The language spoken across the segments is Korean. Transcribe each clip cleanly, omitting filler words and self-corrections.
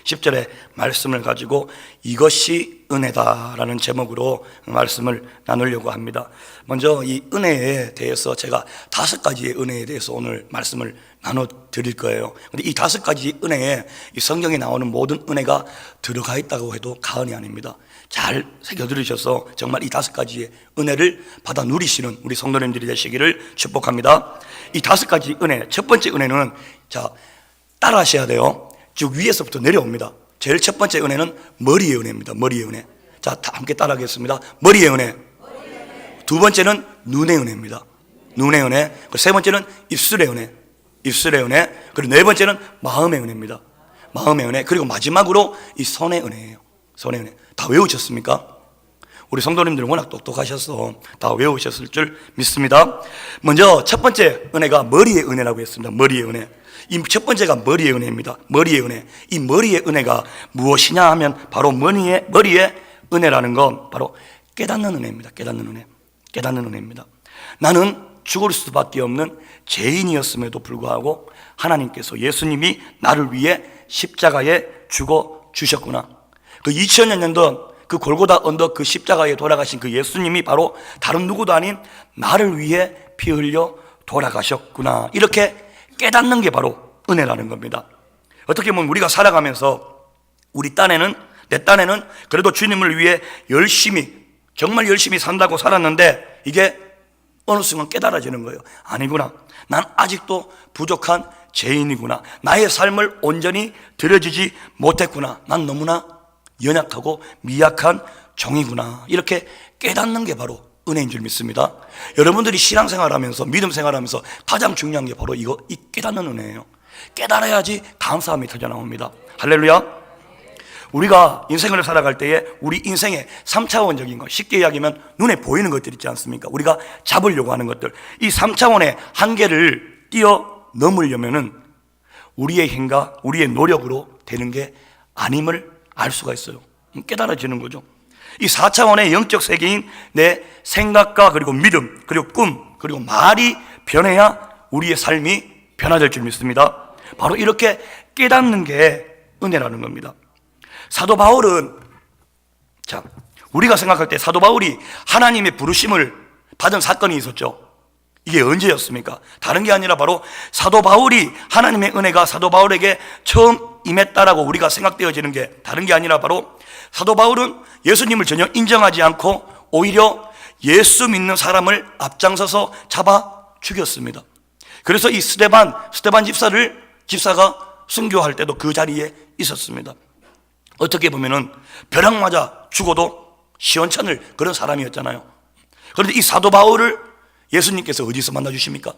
10절의 말씀을 가지고 이것이 은혜다라는 제목으로 말씀을 나누려고 합니다. 먼저 이 은혜에 대해서 제가 5가지의 은혜에 대해서 오늘 말씀을 나눠 드릴 거예요. 근데 이 5가지 은혜에 이 성경에 나오는 모든 은혜가 들어가 있다고 해도 과언이 아닙니다. 잘 새겨 들으셔서 정말 이 5가지의 은혜를 받아 누리시는 우리 성도님들이 되시기를 축복합니다. 이 5가지 은혜, 첫 번째 은혜는 따라 하셔야 돼요. 쭉 위에서부터 내려옵니다. 제일 첫 번째 은혜는 머리의 은혜입니다. 머리의 은혜. 다 함께 따라하겠습니다. 머리의 은혜. 두 번째는 눈의 은혜입니다. 눈의 은혜. 그리고 세 번째는 입술의 은혜. 입술의 은혜. 그리고 네 번째는 마음의 은혜입니다. 마음의 은혜. 그리고 마지막으로 이 손의 은혜예요. 손의 은혜. 다 외우셨습니까? 우리 성도님들은 워낙 똑똑하셔서 다 외우셨을 줄 믿습니다. 먼저 첫 번째 은혜가 머리의 은혜라고 했습니다. 머리의 은혜. 이 첫 번째가 머리의 은혜입니다. 머리의 은혜. 이 머리의 은혜가 무엇이냐 하면 바로 머리의 은혜라는 건 바로 깨닫는 은혜입니다. 깨닫는 은혜. 깨닫는 은혜입니다. 나는 죽을 수밖에 없는 죄인이었음에도 불구하고 하나님께서 예수님이 나를 위해 십자가에 죽어 주셨구나. 그 2000년 전 그 골고다 언덕 그 십자가에 돌아가신 그 예수님이 바로 다른 누구도 아닌 나를 위해 피 흘려 돌아가셨구나. 이렇게 깨닫는 게 바로 은혜라는 겁니다. 어떻게 보면 우리가 살아가면서 내 딴에는 그래도 주님을 위해 정말 열심히 산다고 살았는데 이게 어느 순간 깨달아지는 거예요. 아니구나. 난 아직도 부족한 죄인이구나. 나의 삶을 온전히 드려지지 못했구나. 난 너무나 연약하고 미약한 종이구나. 이렇게 깨닫는 게 바로 은혜인 줄 믿습니다. 여러분들이 신앙생활하면서 믿음생활하면서 가장 중요한 게 바로 이 깨닫는 은혜예요. 깨달아야지 감사함이 터져나옵니다. 할렐루야. 우리가 인생을 살아갈 때에 우리 인생의 3차원적인 것, 쉽게 이야기하면 눈에 보이는 것들 있지 않습니까? 우리가 잡으려고 하는 것들, 이 3차원의 한계를 뛰어넘으려면은 우리의 힘과 우리의 노력으로 되는 게 아님을 알 수가 있어요. 깨달아지는 거죠. 이 4차원의 영적 세계인 내 생각과 그리고 믿음, 그리고 꿈, 그리고 말이 변해야 우리의 삶이 변화될 줄 믿습니다. 바로 이렇게 깨닫는 게 은혜라는 겁니다. 사도 바울은, 우리가 생각할 때 사도 바울이 하나님의 부르심을 받은 사건이 있었죠. 이게 언제였습니까? 다른 게 아니라 바로 사도 바울이 하나님의 은혜가 사도 바울에게 처음 임했다라고 우리가 생각되어지는 게 다른 게 아니라 바로 사도 바울은 예수님을 전혀 인정하지 않고 오히려 예수 믿는 사람을 앞장서서 잡아 죽였습니다. 그래서 이 스데반 집사가 순교할 때도 그 자리에 있었습니다. 어떻게 보면은 벼락 맞아 죽어도 시원찮을 그런 사람이었잖아요. 그런데 이 사도 바울을 예수님께서 어디서 만나주십니까?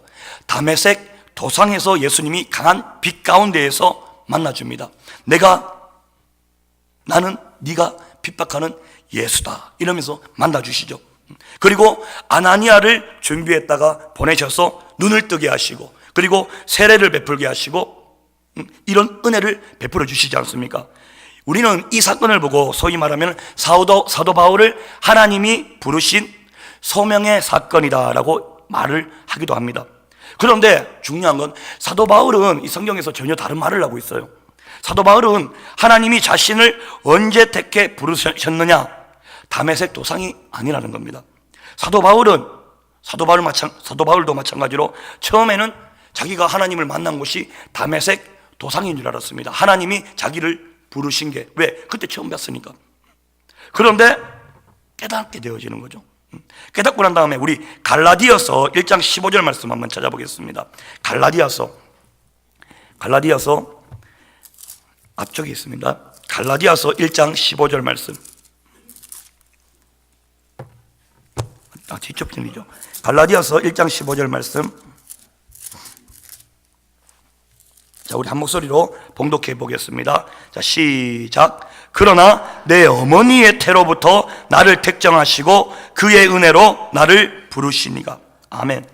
다메섹 도상에서 예수님이 강한 빛 가운데에서 만나줍니다. 나는 네가 핍박하는 예수다 이러면서 만나주시죠. 그리고 아나니아를 준비했다가 보내셔서 눈을 뜨게 하시고 그리고 세례를 베풀게 하시고 이런 은혜를 베풀어 주시지 않습니까? 우리는 이 사건을 보고 소위 말하면 사도 바울을 하나님이 부르신 소명의 사건이다라고 말을 하기도 합니다. 그런데 중요한 건 사도 바울은 이 성경에서 전혀 다른 말을 하고 있어요. 사도 바울은 하나님이 자신을 언제 택해 부르셨느냐? 다메섹 도상이 아니라는 겁니다. 사도 바울도 마찬가지로 처음에는 자기가 하나님을 만난 곳이 다메섹 도상인 줄 알았습니다. 하나님이 자기를 부르신 게 왜? 그때 처음 봤으니까. 그런데 깨닫게 되어지는 거죠. 깨닫고 난 다음에 우리 갈라디아서 1장 15절 말씀 한번 찾아보겠습니다. 갈라디아서 앞쪽에 있습니다. 갈라디아서 1장 15절 말씀. 뒤쪽편이죠. 갈라디아서 1장 15절 말씀. 우리 한 목소리로 봉독해 보겠습니다. 시작. 그러나 내 어머니의 태로부터 나를 택정하시고 그의 은혜로 나를 부르시니가. 아멘.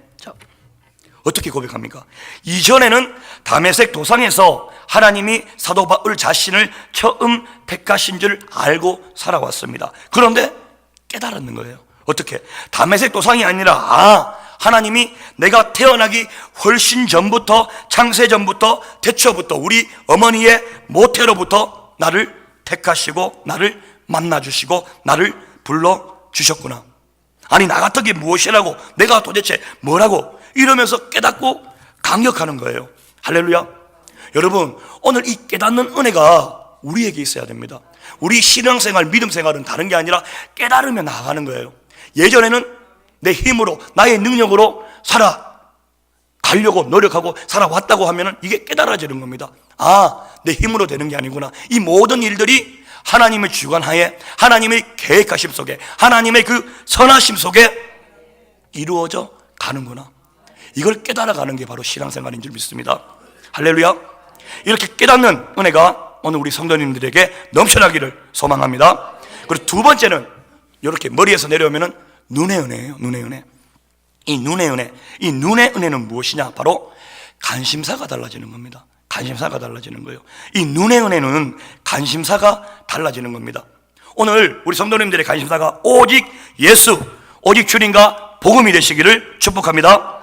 어떻게 고백합니까? 이전에는 다메섹 도상에서 하나님이 사도 바울 자신을 처음 택하신 줄 알고 살아왔습니다. 그런데 깨달았는 거예요. 어떻게? 다메섹 도상이 아니라 하나님이 내가 태어나기 훨씬 전부터, 창세 전부터, 태초부터, 우리 어머니의 모태로부터 나를 택하시고 나를 만나주시고 나를 불러주셨구나. 아니 나 같은 게 무엇이라고, 내가 도대체 뭐라고, 이러면서 깨닫고 강력하는 거예요. 할렐루야. 여러분, 오늘 이 깨닫는 은혜가 우리에게 있어야 됩니다. 우리 신앙생활, 믿음생활은 다른 게 아니라 깨달으며 나아가는 거예요. 예전에는 내 힘으로, 나의 능력으로 살아가려고 노력하고 살아왔다고 하면은 이게 깨달아지는 겁니다. 아, 내 힘으로 되는 게 아니구나. 이 모든 일들이 하나님의 주관하에, 하나님의 계획하심 속에, 하나님의 그 선하심 속에 이루어져 가는구나. 이걸 깨달아가는 게 바로 신앙생활인 줄 믿습니다. 할렐루야. 이렇게 깨닫는 은혜가 오늘 우리 성도님들에게 넘쳐나기를 소망합니다. 그리고 두 번째는 이렇게 머리에서 내려오면은 눈의 은혜예요. 눈의 은혜. 이 눈의 은혜, 이 눈의 은혜는 무엇이냐? 바로 관심사가 달라지는 겁니다. 관심사가 달라지는 거예요. 이 눈의 은혜는 관심사가 달라지는 겁니다. 오늘 우리 성도님들의 관심사가 오직 예수, 오직 주님과 복음이 되시기를 축복합니다.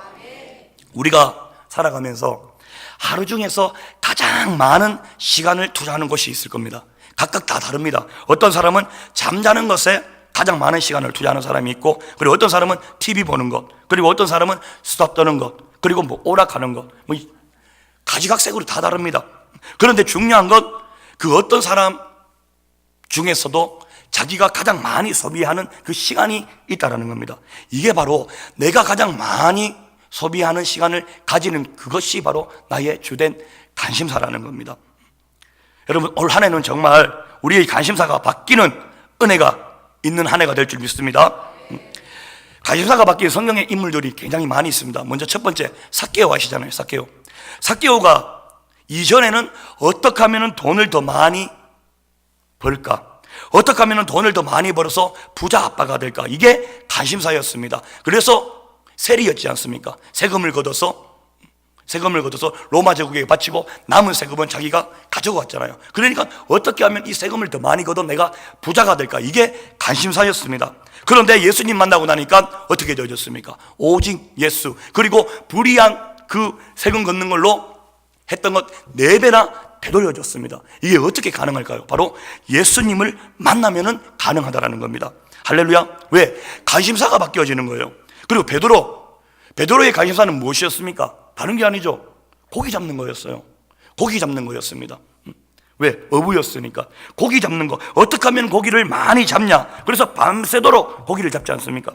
우리가 살아가면서 하루 중에서 가장 많은 시간을 투자하는 곳이 있을 겁니다. 각각 다 다릅니다. 어떤 사람은 잠자는 것에 가장 많은 시간을 투자하는 사람이 있고, 그리고 어떤 사람은 TV 보는 것, 그리고 어떤 사람은 수다 떠는 것, 그리고 뭐 오락하는 것, 뭐 가지각색으로 다 다릅니다. 그런데 중요한 건 그 어떤 사람 중에서도 자기가 가장 많이 소비하는 그 시간이 있다는 겁니다. 이게 바로 내가 가장 많이 소비하는 시간을 가지는 그것이 바로 나의 주된 관심사라는 겁니다. 여러분, 올 한 해는 정말 우리의 관심사가 바뀌는 은혜가 있는 한 해가 될 줄 믿습니다. 관심사가 바뀌는 성경의 인물들이 굉장히 많이 있습니다. 먼저 첫 번째, 삭개오 아시잖아요. 삭개오가 이전에는 어떻게 하면 돈을 더 많이 벌까, 어떻게 하면 돈을 더 많이 벌어서 부자 아빠가 될까, 이게 관심사였습니다. 그래서 세리였지 않습니까? 세금을 걷어서 로마 제국에 바치고 남은 세금은 자기가 가져갔잖아요. 그러니까 어떻게 하면 이 세금을 더 많이 걷어 내가 부자가 될까, 이게 관심사였습니다. 그런데 예수님 만나고 나니까 어떻게 되어졌습니까? 오직 예수, 그리고 불이한 그 세금 걷는 걸로 했던 것 4배나 되돌려줬습니다. 이게 어떻게 가능할까요? 바로 예수님을 만나면은 가능하다라는 겁니다. 할렐루야. 왜? 관심사가 바뀌어지는 거예요. 그리고 베드로의 관심사는 무엇이었습니까? 다른 게 아니죠. 고기 잡는 거였어요. 고기 잡는 거였습니다. 왜? 어부였으니까. 고기 잡는 거. 어떻게 하면 고기를 많이 잡냐? 그래서 밤새도록 고기를 잡지 않습니까?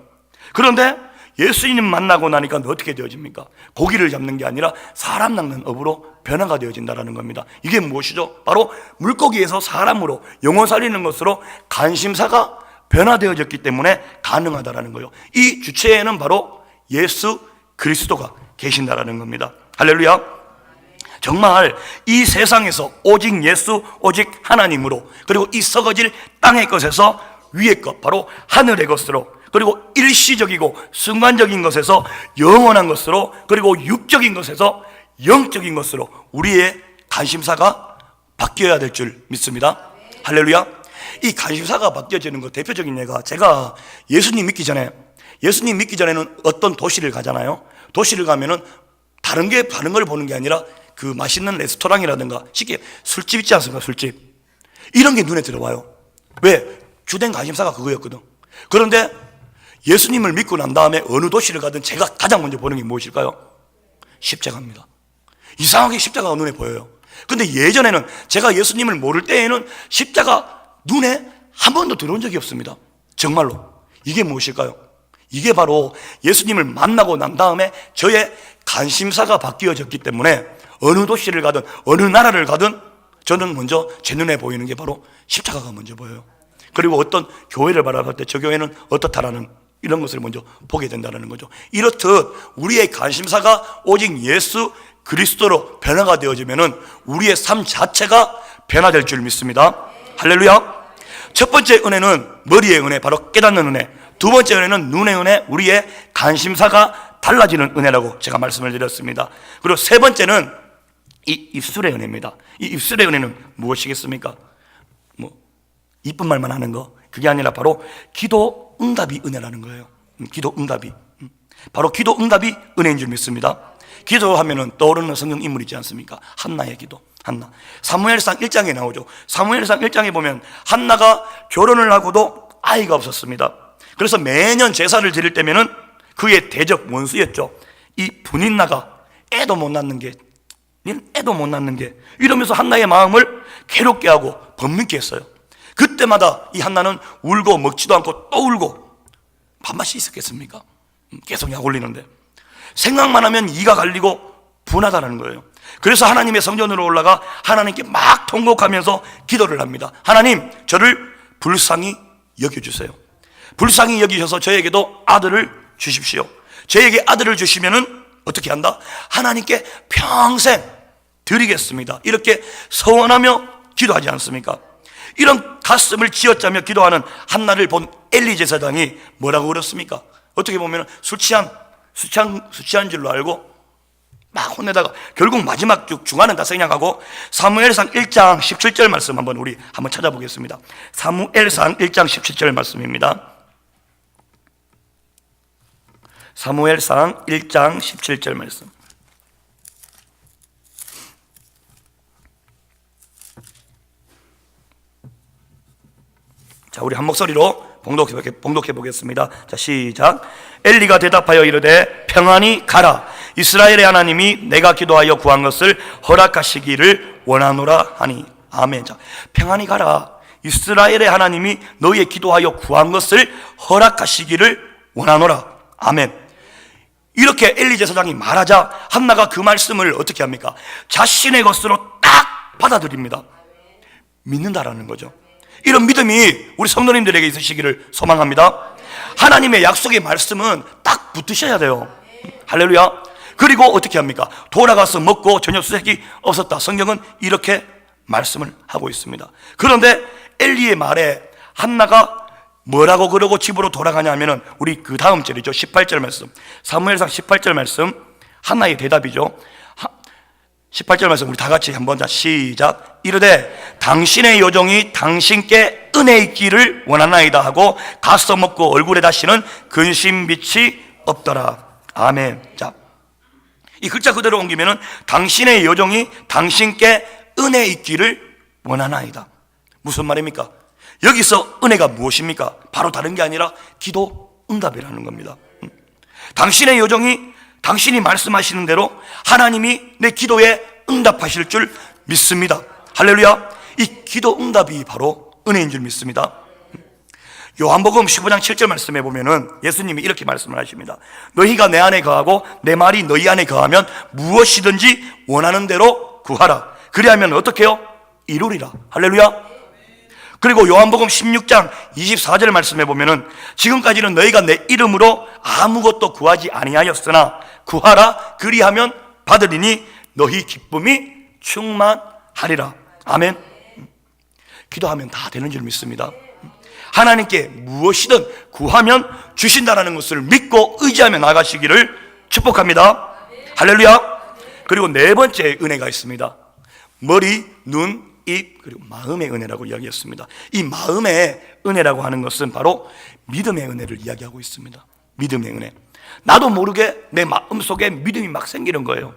그런데 예수님 만나고 나니까 어떻게 되어집니까? 고기를 잡는 게 아니라 사람 낚는 어부로 변화가 되어진다는 겁니다. 이게 무엇이죠? 바로 물고기에서 사람으로 영혼 살리는 것으로 관심사가 변화되어졌기 때문에 가능하다는 거예요. 이 주체에는 바로 예수 그리스도가 계신다는 겁니다. 할렐루야. 정말 이 세상에서 오직 예수, 오직 하나님으로, 그리고 이 썩어질 땅의 것에서 위의 것, 바로 하늘의 것으로, 그리고 일시적이고 순간적인 것에서 영원한 것으로, 그리고 육적인 것에서 영적인 것으로 우리의 관심사가 바뀌어야 될 줄 믿습니다. 할렐루야. 이 관심사가 바뀌어지는 것 대표적인 예가, 제가 예수님 믿기 전에는 어떤 도시를 가잖아요. 도시를 가면은 다른 걸 보는 게 아니라 그 맛있는 레스토랑이라든가 쉽게 술집 있지 않습니까? 술집. 이런 게 눈에 들어와요. 왜? 주된 관심사가 그거였거든. 그런데 예수님을 믿고 난 다음에 어느 도시를 가든 제가 가장 먼저 보는 게 무엇일까요? 십자가입니다. 이상하게 십자가가 눈에 보여요. 근데 예전에는 제가 예수님을 모를 때에는 십자가 눈에 한 번도 들어온 적이 없습니다. 정말로. 이게 무엇일까요? 이게 바로 예수님을 만나고 난 다음에 저의 관심사가 바뀌어졌기 때문에 어느 도시를 가든 어느 나라를 가든 저는 먼저 제 눈에 보이는 게 바로 십자가가 먼저 보여요. 그리고 어떤 교회를 바라볼 때 저 교회는 어떻다라는 이런 것을 먼저 보게 된다는 거죠. 이렇듯 우리의 관심사가 오직 예수 그리스도로 변화가 되어지면은 우리의 삶 자체가 변화될 줄 믿습니다. 할렐루야. 첫 번째 은혜는 머리의 은혜, 바로 깨닫는 은혜. 두 번째 은혜는 눈의 은혜, 우리의 관심사가 달라지는 은혜라고 제가 말씀을 드렸습니다. 그리고 세 번째는 이 입술의 은혜입니다. 이 입술의 은혜는 무엇이겠습니까? 이쁜 말만 하는 거, 그게 아니라 바로 기도 응답이 은혜라는 거예요. 기도 응답이. 바로 기도 응답이 은혜인 줄 믿습니다. 기도하면은 떠오르는 성경 인물이지 않습니까? 한나의 기도. 한나. 사무엘상 1장에 나오죠. 사무엘상 1장에 보면 한나가 결혼을 하고도 아이가 없었습니다. 그래서 매년 제사를 드릴 때면은 그의 대적 원수였죠. 이 분인나가 애도 못 낳는 게 이러면서 한나의 마음을 괴롭게 하고 번민케 했어요. 그때마다 이 한나는 울고 먹지도 않고 또 울고 밥맛이 있었겠습니까? 계속 약 올리는데 생각만 하면 이가 갈리고 분하다는 거예요. 그래서 하나님의 성전으로 올라가 하나님께 막 통곡하면서 기도를 합니다. 하나님, 저를 불쌍히 여겨주세요. 불쌍히 여기셔서 저에게도 아들을 주십시오. 저에게 아들을 주시면은 어떻게 한다? 하나님께 평생 드리겠습니다. 이렇게 서원하며 기도하지 않습니까? 이런 가슴을 쥐어짜며 기도하는 한나를 본 엘리 제사장이 뭐라고 그랬습니까? 어떻게 보면 술 취한 줄로 알고 막 혼내다가 결국 마지막 중간은 다 생략하고 사무엘상 1장 17절 말씀 우리 한번 찾아보겠습니다. 사무엘상 1장 17절 말씀입니다. 사무엘상 1장 17절 말씀. 자, 우리 한 목소리로 봉독해 보겠습니다. 자, 시작. 엘리가 대답하여 이르되 평안히 가라. 이스라엘의 하나님이 내가 기도하여 구한 것을 허락하시기를 원하노라 하니. 아멘. 자, 평안히 가라. 이스라엘의 하나님이 너희의 기도하여 구한 것을 허락하시기를 원하노라. 아멘. 이렇게 엘리 제사장이 말하자 한나가 그 말씀을 어떻게 합니까? 자신의 것으로 딱 받아들입니다. 믿는다라는 거죠. 이런 믿음이 우리 성도님들에게 있으시기를 소망합니다. 하나님의 약속의 말씀은 딱 붙으셔야 돼요. 할렐루야. 그리고 어떻게 합니까? 돌아가서 먹고 저녁 수색이 없었다. 성경은 이렇게 말씀을 하고 있습니다. 그런데 엘리의 말에 한나가 뭐라고 그러고 집으로 돌아가냐면은 우리 그 다음 절이죠. 18절 말씀. 사무엘상 18절 말씀. 한나의 대답이죠. 18절 말씀 우리 다 같이 한번 시작. 이르되 당신의 요종이 당신께 은혜 있기를 원하나이다 하고 가서 먹고 얼굴에 다시는 근심 빛이 없더라. 아멘. 자, 이 글자 그대로 옮기면은 당신의 요종이 당신께 은혜 있기를 원하나이다. 무슨 말입니까? 여기서 은혜가 무엇입니까? 바로 다른 게 아니라 기도 응답이라는 겁니다. 당신의 요종이 당신이 말씀하시는 대로 하나님이 내 기도에 응답하실 줄 믿습니다. 할렐루야. 이 기도 응답이 바로 은혜인 줄 믿습니다. 요한복음 15장 7절 말씀에 보면은 예수님이 이렇게 말씀을 하십니다. 너희가 내 안에 거하고 내 말이 너희 안에 거하면 무엇이든지 원하는 대로 구하라. 그리하면 어떻게 해요? 이루리라. 할렐루야. 그리고 요한복음 16장 24절 말씀에 보면은 지금까지는 너희가 내 이름으로 아무것도 구하지 아니하였으나 구하라. 그리하면 받으리니 너희 기쁨이 충만하리라. 아멘. 기도하면 다 되는 줄 믿습니다. 하나님께 무엇이든 구하면 주신다는 것을 믿고 의지하며 나가시기를 축복합니다. 할렐루야. 그리고 네 번째 은혜가 있습니다. 머리, 눈, 입, 그리고 마음의 은혜라고 이야기했습니다. 이 마음의 은혜라고 하는 것은 바로 믿음의 은혜를 이야기하고 있습니다. 믿음의 은혜. 나도 모르게 내 마음속에 믿음이 막 생기는 거예요.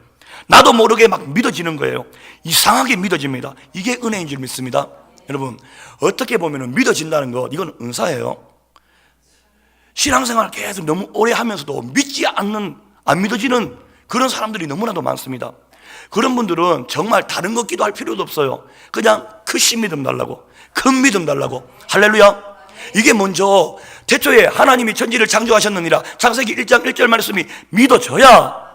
나도 모르게 막 믿어지는 거예요. 이상하게 믿어집니다. 이게 은혜인 줄 믿습니다. 여러분, 어떻게 보면 믿어진다는 것, 이건 은사예요. 신앙생활 계속 너무 오래 하면서도 믿지 않는, 안 믿어지는 그런 사람들이 너무나도 많습니다. 그런 분들은 정말 다른 거 기도할 필요도 없어요. 그냥 크신 믿음 달라고, 큰 믿음 달라고. 할렐루야. 이게 먼저 태초에 하나님이 천지를 창조하셨느니라 창세기 1장 1절 말씀이 믿어져야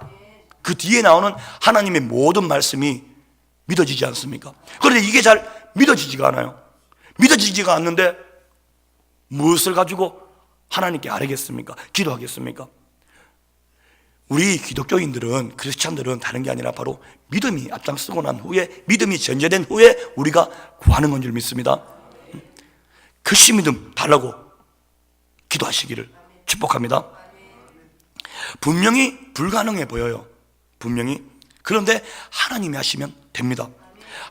그 뒤에 나오는 하나님의 모든 말씀이 믿어지지 않습니까? 그런데 이게 잘 믿어지지가 않아요. 믿어지지가 않는데 무엇을 가지고 하나님께 아뢰겠습니까? 기도하겠습니까? 우리 기독교인들은, 크리스찬들은 다른 게 아니라 바로 믿음이 앞장서고 난 후에, 믿음이 전제된 후에 우리가 구하는 건 줄 믿습니다. 크신 믿음 달라고 기도하시기를 축복합니다. 분명히 불가능해 보여요. 분명히. 그런데 하나님이 하시면 됩니다.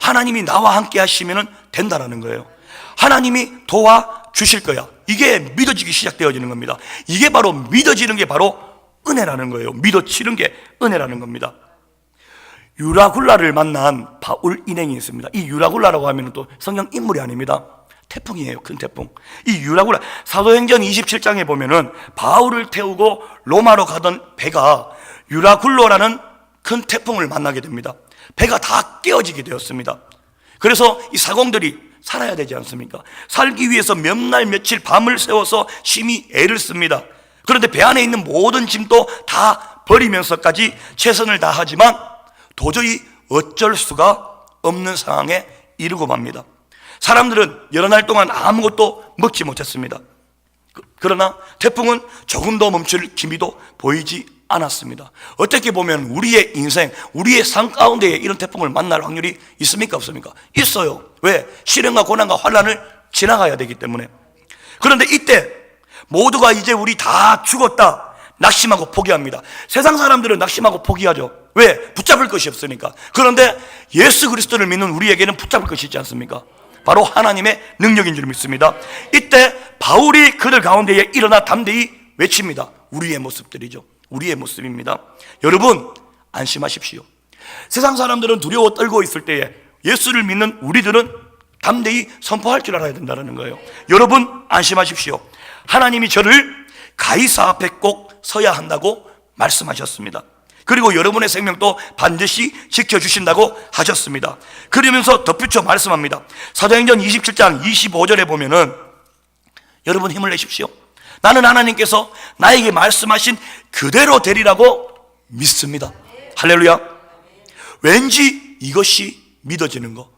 하나님이 나와 함께 하시면 된다라는 거예요. 하나님이 도와주실 거야. 이게 믿어지기 시작되어지는 겁니다. 이게 바로 믿어지는 게 바로 은혜라는 거예요. 믿어치는 게 은혜라는 겁니다. 유라굴라를 만난 바울 일행이 있습니다. 이 유라굴라라고 하면 또 성경 인물이 아닙니다. 태풍이에요. 큰 태풍. 이 유라굴라, 사도행전 27장에 보면은 바울을 태우고 로마로 가던 배가 유라굴로라는 큰 태풍을 만나게 됩니다. 배가 다 깨어지게 되었습니다. 그래서 이 사공들이 살아야 되지 않습니까? 살기 위해서 몇 날 며칠 밤을 새워서 심히 애를 씁니다. 그런데 배 안에 있는 모든 짐도 다 버리면서까지 최선을 다하지만 도저히 어쩔 수가 없는 상황에 이르고 맙니다. 사람들은 여러 날 동안 아무것도 먹지 못했습니다. 그러나 태풍은 조금도 멈출 기미도 보이지 않았습니다. 어떻게 보면 우리의 인생, 우리의 삶 가운데에 이런 태풍을 만날 확률이 있습니까? 없습니까? 있어요. 왜? 시련과 고난과 환난을 지나가야 되기 때문에. 그런데 이때 모두가 이제 우리 다 죽었다 낙심하고 포기합니다. 세상 사람들은 낙심하고 포기하죠. 왜? 붙잡을 것이 없으니까. 그런데 예수 그리스도를 믿는 우리에게는 붙잡을 것이 있지 않습니까? 바로 하나님의 능력인 줄 믿습니다. 이때 바울이 그들 가운데에 일어나 담대히 외칩니다. 우리의 모습들이죠. 우리의 모습입니다. 여러분, 안심하십시오. 세상 사람들은 두려워 떨고 있을 때에 예수를 믿는 우리들은 담대히 선포할 줄 알아야 된다는 거예요. 여러분, 안심하십시오. 하나님이 저를 가이사 앞에 꼭 서야 한다고 말씀하셨습니다. 그리고 여러분의 생명도 반드시 지켜주신다고 하셨습니다. 그러면서 덧붙여 말씀합니다. 사도행전 27장 25절에 보면은, 여러분 힘을 내십시오. 나는 하나님께서 나에게 말씀하신 그대로 되리라고 믿습니다. 할렐루야. 왠지 이것이 믿어지는 거,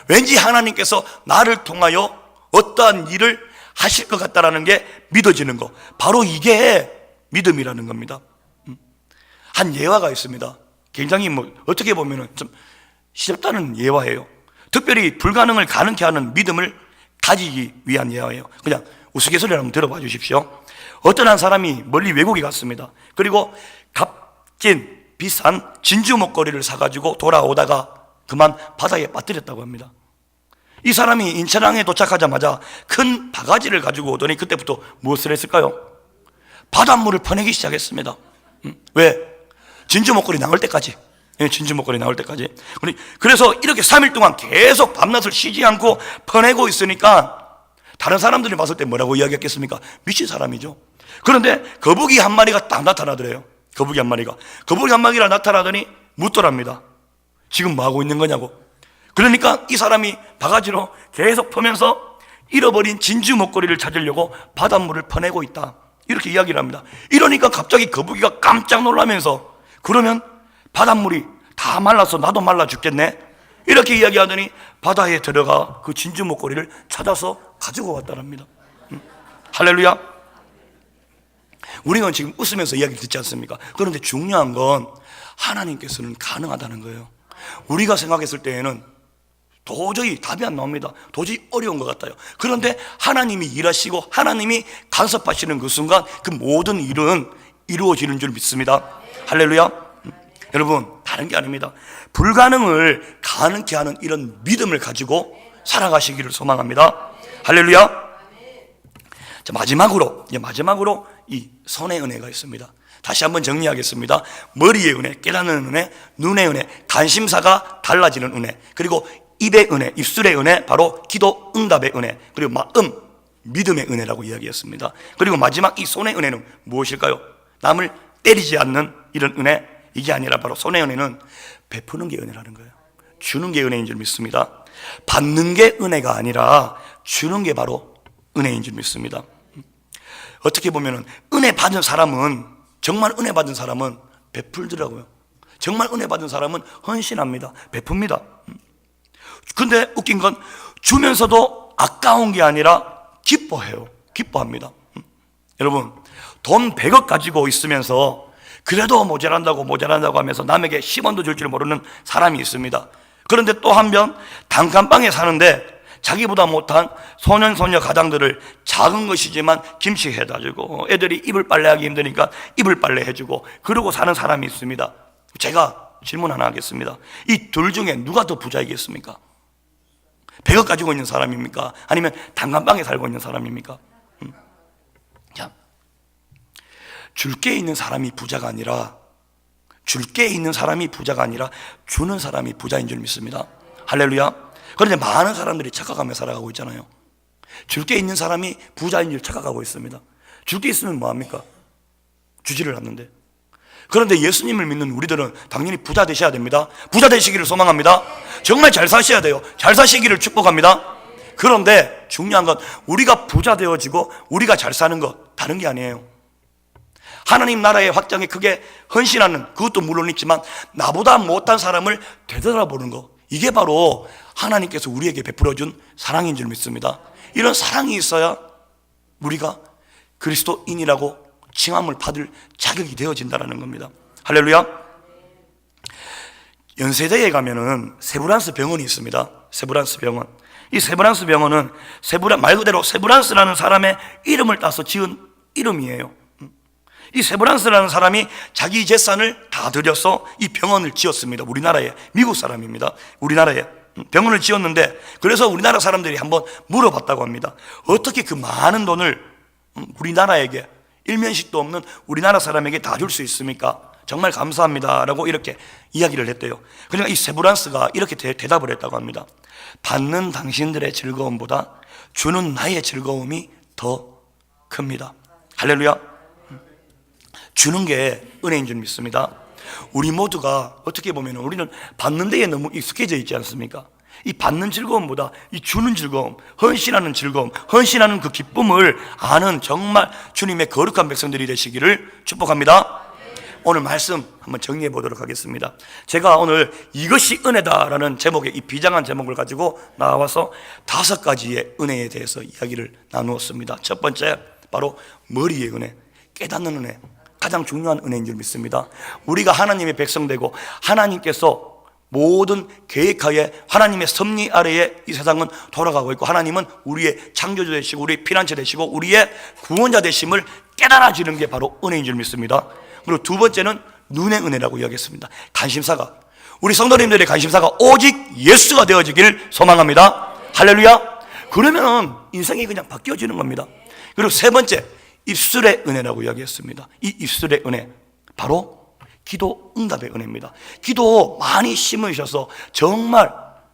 왠지 하나님께서 나를 통하여 어떠한 일을 하실 것 같다라는 게 믿어지는 거, 바로 이게 믿음이라는 겁니다. 한 예화가 있습니다. 굉장히 어떻게 보면 좀 쉽다는 예화예요. 특별히 불가능을 가능케 하는 믿음을 가지기 위한 예화예요. 그냥 우스갯소리를 한번 들어봐 주십시오. 어떤 한 사람이 멀리 외국에 갔습니다. 그리고 값진 비싼 진주 목걸이를 사가지고 돌아오다가 그만 바다에 빠뜨렸다고 합니다. 이 사람이 인천항에 도착하자마자 큰 바가지를 가지고 오더니 그때부터 무엇을 했을까요? 바닷물을 퍼내기 시작했습니다. 왜? 진주 목걸이 나올 때까지. 진주 목걸이 나올 때까지. 그래서 이렇게 3일 동안 계속 밤낮을 쉬지 않고 퍼내고 있으니까 다른 사람들이 봤을 때 뭐라고 이야기했겠습니까? 미친 사람이죠. 그런데 거북이 한 마리가 딱 나타나더래요. 거북이 한 마리가 나타나더니 묻더랍니다. 지금 뭐 하고 있는 거냐고. 그러니까 이 사람이 바가지로 계속 퍼면서 잃어버린 진주 목걸이를 찾으려고 바닷물을 퍼내고 있다, 이렇게 이야기를 합니다. 이러니까 갑자기 거북이가 깜짝 놀라면서, 그러면 바닷물이 다 말라서 나도 말라 죽겠네, 이렇게 이야기하더니 바다에 들어가 그 진주 목걸이를 찾아서 가지고 왔다랍니다. 할렐루야. 우리는 지금 웃으면서 이야기를 듣지 않습니까? 그런데 중요한 건 하나님께서는 가능하다는 거예요. 우리가 생각했을 때에는 도저히 답이 안 나옵니다. 도저히 어려운 것 같아요. 그런데 하나님이 일하시고 하나님이 간섭하시는 그 순간 그 모든 일은 이루어지는 줄 믿습니다. 할렐루야. 여러분, 다른 게 아닙니다. 불가능을 가능케 하는 이런 믿음을 가지고 살아가시기를 소망합니다. 할렐루야. 자, 마지막으로 이 손의 은혜가 있습니다. 다시 한번 정리하겠습니다. 머리의 은혜, 깨닫는 은혜, 눈의 은혜, 관심사가 달라지는 은혜, 그리고 입의 은혜, 입술의 은혜, 바로 기도 응답의 은혜, 그리고 마음, 믿음의 은혜라고 이야기했습니다. 그리고 마지막 이 손의 은혜는 무엇일까요? 남을 때리지 않는 이런 은혜, 이게 아니라 바로 손의 은혜는 베푸는 게 은혜라는 거예요. 주는 게 은혜인 줄 믿습니다. 받는 게 은혜가 아니라 주는 게 바로 은혜인 줄 믿습니다. 어떻게 보면 은혜 받은 사람은, 정말 은혜 받은 사람은 베풀더라고요. 정말 은혜 받은 사람은 헌신합니다. 베풉니다. 근데 웃긴 건 주면서도 아까운 게 아니라 기뻐해요. 기뻐합니다. 여러분, 돈 100억 가지고 있으면서 그래도 모자란다고 하면서 남에게 10원도 줄 줄 모르는 사람이 있습니다. 그런데 또 한편 단칸방에 사는데 자기보다 못한 소년소녀 가장들을 작은 것이지만 김치 해다 주고, 애들이 이불 빨래하기 힘드니까 이불 빨래 해주고, 그러고 사는 사람이 있습니다. 제가 질문 하나 하겠습니다. 이 둘 중에 누가 더 부자이겠습니까? 100억 가지고 있는 사람입니까? 아니면 단칸방에 살고 있는 사람입니까? 자, 줄 게 있는 사람이 부자가 아니라 주는 사람이 부자인 줄 믿습니다. 할렐루야. 그런데 많은 사람들이 착각하며 살아가고 있잖아요. 줄 게 있는 사람이 부자인 줄 착각하고 있습니다. 줄 게 있으면 뭐합니까? 주지를 않는데. 그런데 예수님을 믿는 우리들은 당연히 부자 되셔야 됩니다. 부자 되시기를 소망합니다. 정말 잘 사셔야 돼요. 잘 사시기를 축복합니다. 그런데 중요한 건 우리가 부자 되어지고 우리가 잘 사는 것 다른 게 아니에요. 하나님 나라의 확장에 크게 헌신하는 그것도 물론 있지만 나보다 못한 사람을 되돌아보는 것, 이게 바로 하나님께서 우리에게 베풀어준 사랑인 줄 믿습니다. 이런 사랑이 있어야 우리가 그리스도인이라고 칭함을 받을 자격이 되어진다는 겁니다. 할렐루야. 연세대에 가면은 세브란스 병원이 있습니다. 세브란스 병원. 이 세브란스 병원은 말 그대로 세브란스라는 사람의 이름을 따서 지은 이름이에요. 이 세브란스라는 사람이 자기 재산을 다 들여서 이 병원을 지었습니다. 우리나라에, 미국 사람입니다. 우리나라에 병원을 지었는데, 그래서 우리나라 사람들이 한번 물어봤다고 합니다. 어떻게 그 많은 돈을 우리나라에게, 일면식도 없는 우리나라 사람에게 다 줄 수 있습니까? 정말 감사합니다 라고 이렇게 이야기를 했대요. 그러니까 이 세브란스가 이렇게 대답을 했다고 합니다. 받는 당신들의 즐거움보다 주는 나의 즐거움이 더 큽니다. 할렐루야. 주는 게 은혜인 줄 믿습니다. 우리 모두가 어떻게 보면 우리는 받는 데에 너무 익숙해져 있지 않습니까? 이 받는 즐거움보다 이 주는 즐거움, 헌신하는 즐거움, 헌신하는 그 기쁨을 아는 정말 주님의 거룩한 백성들이 되시기를 축복합니다. 오늘 말씀 한번 정리해 보도록 하겠습니다. 제가 오늘 이것이 은혜다라는 제목의 이 비장한 제목을 가지고 나와서 5가지의 은혜에 대해서 이야기를 나누었습니다. 첫 번째, 바로 머리의 은혜, 깨닫는 은혜, 가장 중요한 은혜인 줄 믿습니다. 우리가 하나님의 백성 되고 하나님께서 모든 계획하에 하나님의 섭리 아래에 이 세상은 돌아가고 있고, 하나님은 우리의 창조주 되시고 우리의 피난처 되시고 우리의 구원자 되심을 깨달아지는 게 바로 은혜인 줄 믿습니다. 그리고 두 번째는 눈의 은혜라고 이야기했습니다. 관심사가, 우리 성도님들의 관심사가 오직 예수가 되어지기를 소망합니다. 할렐루야. 그러면 인생이 그냥 바뀌어지는 겁니다. 그리고 세 번째, 입술의 은혜라고 이야기했습니다. 이 입술의 은혜, 바로 기도 응답의 은혜입니다. 기도 많이 심으셔서 정말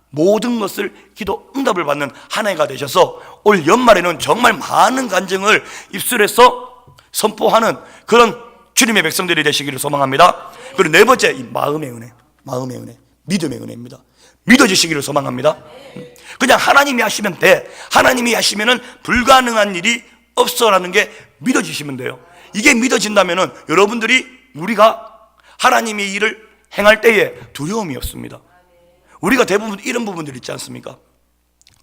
모든 것을 기도 응답을 받는 한 해가 되셔서 올 연말에는 정말 많은 간증을 입술에서 선포하는 그런 주님의 백성들이 되시기를 소망합니다. 그리고 네 번째, 이 마음의 은혜, 믿음의 은혜입니다. 믿어지시기를 소망합니다. 그냥 하나님이 하시면 돼, 하나님이 하시면은 불가능한 일이 없어라는 게 믿어지시면 돼요. 이게 믿어진다면은 여러분들이, 우리가 하나님의 일을 행할 때에 두려움이 없습니다. 우리가 대부분 이런 부분들 있지 않습니까?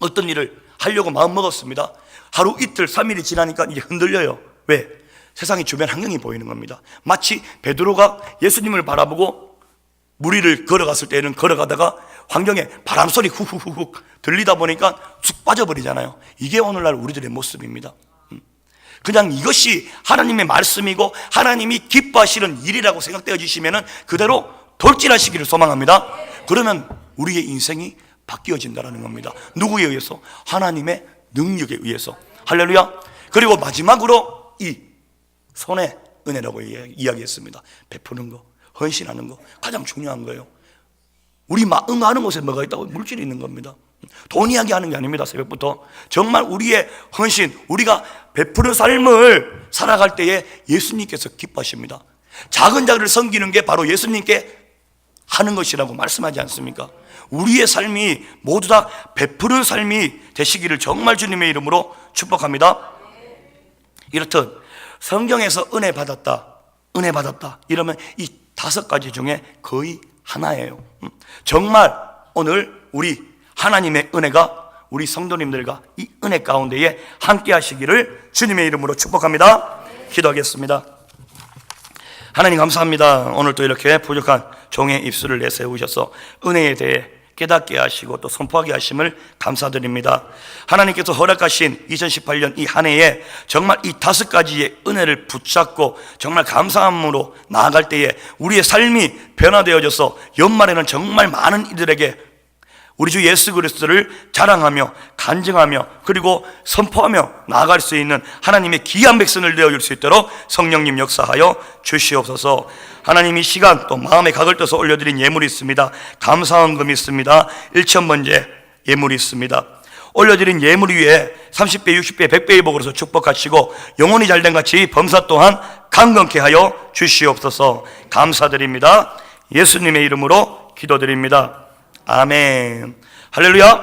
어떤 일을 하려고 마음 먹었습니다. 하루 이틀 3일이 지나니까 이제 흔들려요. 왜? 세상의 주변 환경이 보이는 겁니다. 마치 베드로가 예수님을 바라보고 물 위를 걸어갔을 때는 걸어가다가 환경에 바람소리 후후후후 들리다 보니까 쑥 빠져버리잖아요. 이게 오늘날 우리들의 모습입니다. 그냥 이것이 하나님의 말씀이고 하나님이 기뻐하시는 일이라고 생각되어지시면 그대로 돌진하시기를 소망합니다. 그러면 우리의 인생이 바뀌어진다는 겁니다. 누구에 의해서? 하나님의 능력에 의해서. 할렐루야. 그리고 마지막으로 이 손의 은혜라고 이야기했습니다. 베푸는 거, 헌신하는 거, 가장 중요한 거예요. 우리 마음 하는 곳에 뭐가 있다고? 물질이 있는 겁니다. 돈 이야기하는 게 아닙니다. 새벽부터 정말 우리의 헌신, 우리가 베푸는 삶을 살아갈 때에 예수님께서 기뻐하십니다. 작은 자를 섬기는 게 바로 예수님께 하는 것이라고 말씀하지 않습니까? 우리의 삶이 모두 다 베푸는 삶이 되시기를 정말 주님의 이름으로 축복합니다. 이렇듯 성경에서 은혜 받았다 이러면 이 5가지 중에 거의 하나예요. 정말 오늘 우리 하나님의 은혜가 우리 성도님들과 이 은혜 가운데에 함께 하시기를 주님의 이름으로 축복합니다. 기도하겠습니다. 하나님 감사합니다. 오늘 또 이렇게 부족한 종의 입술을 내세우셔서 은혜에 대해 깨닫게 하시고 또 선포하게 하심을 감사드립니다. 하나님께서 허락하신 2018년 이 한 해에 정말 이 5가지의 은혜를 붙잡고 정말 감사함으로 나아갈 때에 우리의 삶이 변화되어져서 연말에는 정말 많은 이들에게 우리 주 예수 그리스도를 자랑하며 간증하며 그리고 선포하며 나아갈 수 있는 하나님의 귀한 백성을 되어줄 수 있도록 성령님 역사하여 주시옵소서. 하나님이 시간 또 마음의 각을 떠서 올려드린 예물이 있습니다. 감사헌금이 있습니다. 1,000번째 예물이 있습니다. 올려드린 예물 위에 30배, 60배, 100배의 복으로서 축복하시고 영혼이 잘된 같이 범사 또한 강건케 하여 주시옵소서. 감사드립니다. 예수님의 이름으로 기도드립니다. 아멘. 할렐루야.